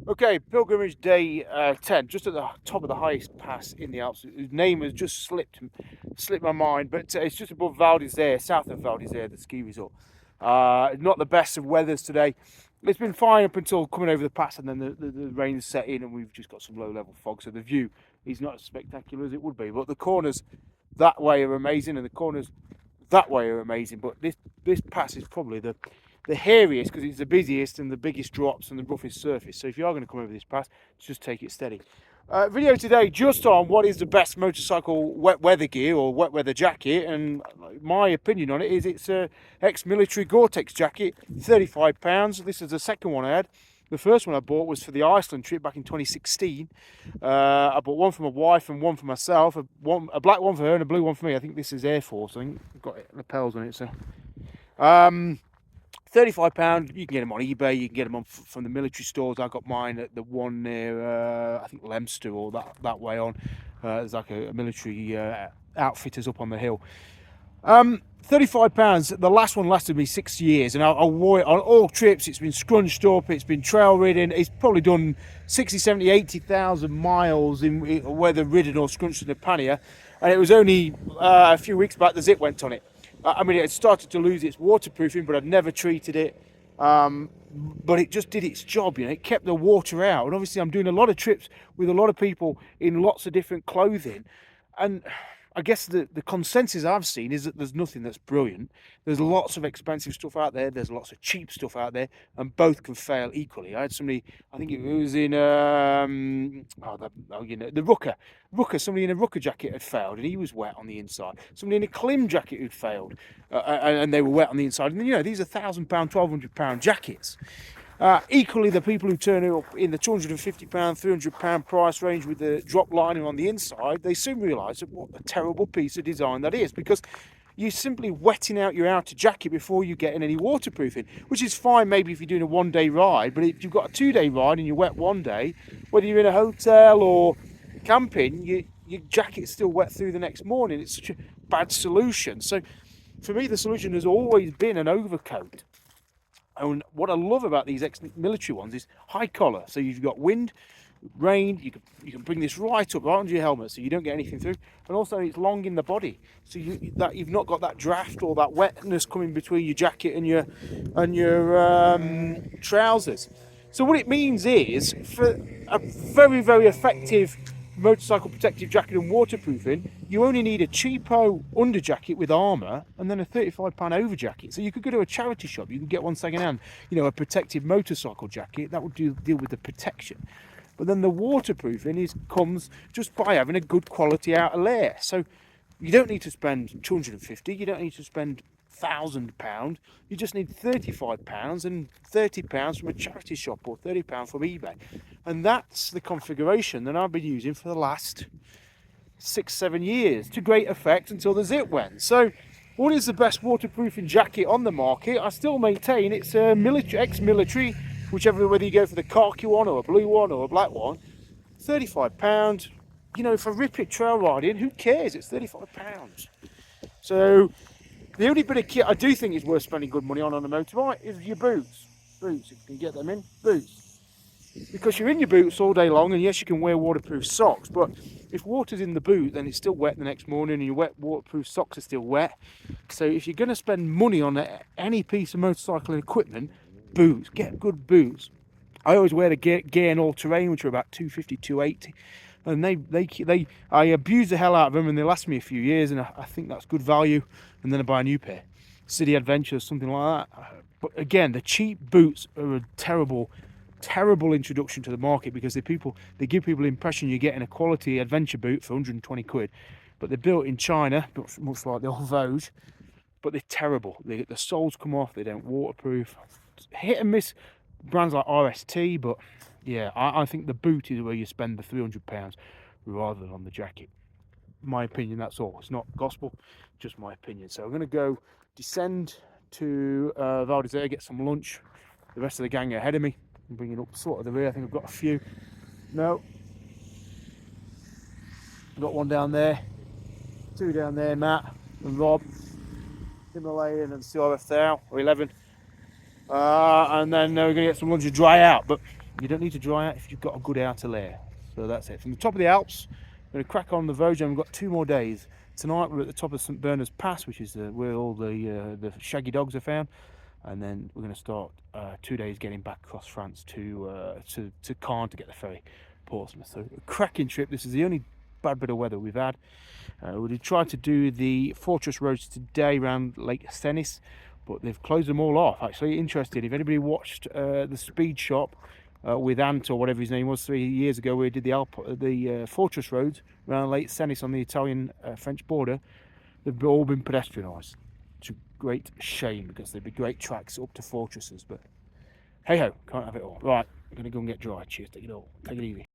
Okay, pilgrimage day 10, just at the top of the highest pass in the Alps. Whose name has just slipped my mind, but it's just above Val d'Isère, south of Val d'Isère, the ski resort. Not the best of weathers today. It's been fine up until coming over the pass, and then the rain set in, and we've just got some low-level fog. So the view is not as spectacular as it would be. But the corners that way are amazing, and the corners that way are amazing. But this pass is probably the hairiest because it's the busiest and the biggest drops and the roughest surface. So if you are going to come over this pass, just take it steady. Video today just on what is the best motorcycle wet weather gear or wet weather jacket, and my opinion on it is it's a ex-military Gore-Tex jacket, £35. This is the second one I had. The first one I bought was for the Iceland trip back in 2016. I bought one for my wife and one for myself, a black one for her and a blue one for me. I think this is Air Force. I think I've got lapels on it. So £35, you can get them on eBay, you can get them on from the military stores. I got mine at the one near, I think, Leicester or that way on. There's like a military outfitters up on the hill. £35, the last one lasted me 6 years, and I wore it on all trips. It's been scrunched up, it's been trail ridden, it's probably done 60, 70, 80,000 miles in weather ridden or scrunched in a pannier, and it was only a few weeks back the zip went on it. I mean, it had started to lose its waterproofing, but I'd never treated it. But it just did its job, you know. It kept the water out. And obviously, I'm doing a lot of trips with a lot of people in lots of different clothing. And I guess the consensus I've seen is that there's nothing that's brilliant. There's lots of expensive stuff out there. There's lots of cheap stuff out there, and both can fail equally. I had somebody, I think it was in the Rucker. Somebody in a Rucker jacket had failed, and he was wet on the inside. Somebody in a Klim jacket had failed, and they were wet on the inside. And you know, these are £1,000, £1,200 jackets. Equally, the people who turn up in the £250, £300 price range with the drop liner on the inside, they soon realise what a terrible piece of design that is, because you're simply wetting out your outer jacket before you get in any waterproofing, which is fine maybe if you're doing a one-day ride, but if you've got a 2-day ride and you're wet one day, whether you're in a hotel or camping, your jacket's still wet through the next morning. It's such a bad solution. So for me, the solution has always been an overcoat. And what I love about these ex-military ones is high collar. So you've got wind, rain, you can bring this right up, right under your helmet, so you don't get anything through. And also it's long in the body, so you've not got that draft or that wetness coming between your jacket and your trousers. So what it means is, for a very, very effective motorcycle protective jacket and waterproofing, you only need a cheapo under jacket with armour and then a £35 over jacket. So you could go to a charity shop, you could get one second hand, you know, a protective motorcycle jacket that would deal with the protection. But then the waterproofing comes just by having a good quality outer layer. So you don't need to spend £250, you don't need to spend £1,000, you just need £35 and £30 from a charity shop or £30 from eBay. And that's the configuration that I've been using for the last 6-7 years to great effect until the zip went. So what is the best waterproofing jacket on the market? I still maintain it's a ex-military, whether you go for the khaki one or a blue one or a black one. £35, you know, for rip it trail riding, who cares? It's £35. So the only bit of kit I do think is worth spending good money on a motorbike is your boots. Boots, if you can get them in, boots. Because you're in your boots all day long, and yes, you can wear waterproof socks, but if water's in the boot, then it's still wet the next morning, and your waterproof socks are still wet. So if you're going to spend money on any piece of motorcycle equipment, boots, get good boots. I always wear the Gear and All Terrain, which are about £250, £280. And I abuse the hell out of them, and they last me a few years, and I think that's good value. And then I buy a new pair, City Adventures, something like that. But again, the cheap boots are a terrible introduction to the market, because they give people the impression you're getting a quality adventure boot for 120 quid, but they're built in China, much like the old Vosges, but they're terrible. The soles come off, they don't waterproof. Hit and miss brands like RST, but yeah, I think the boot is where you spend the £300 rather than on the jacket. My opinion, that's all. It's not gospel, just my opinion. So I'm going to go descend to Val d'Isère, get some lunch. The rest of the gang are ahead of me. I'm bringing up sort of the rear. I think I've got a few. No. I've got one down there. 2 down there, Matt and Rob. Himalayan and CRF there, or 11. And then we're going to get some lunch and dry out. But You don't need to dry out if you've got a good outer layer. So that's it. From the top of the Alps, we're going to crack on the Vosges. We've got 2 more days. Tonight we're at the top of St Bernard's Pass, which is where all the shaggy dogs are found. And then we're going to start 2 days getting back across France to Caen to get the ferry, Portsmouth. So a cracking trip. This is the only bad bit of weather we've had. We tried to do the fortress roads today around Lake Cenis, but they've closed them all off. Actually, interested. If anybody watched the Speed Shop with Ant or whatever his name was 3 years ago, where we did the fortress roads around Lake Cenis on the Italian-French border, they've all been pedestrianised. It's a great shame because they'd be great tracks up to fortresses, but hey ho, can't have it all. Right, I'm going to go and get dry. Cheers, take it all. Take it easy.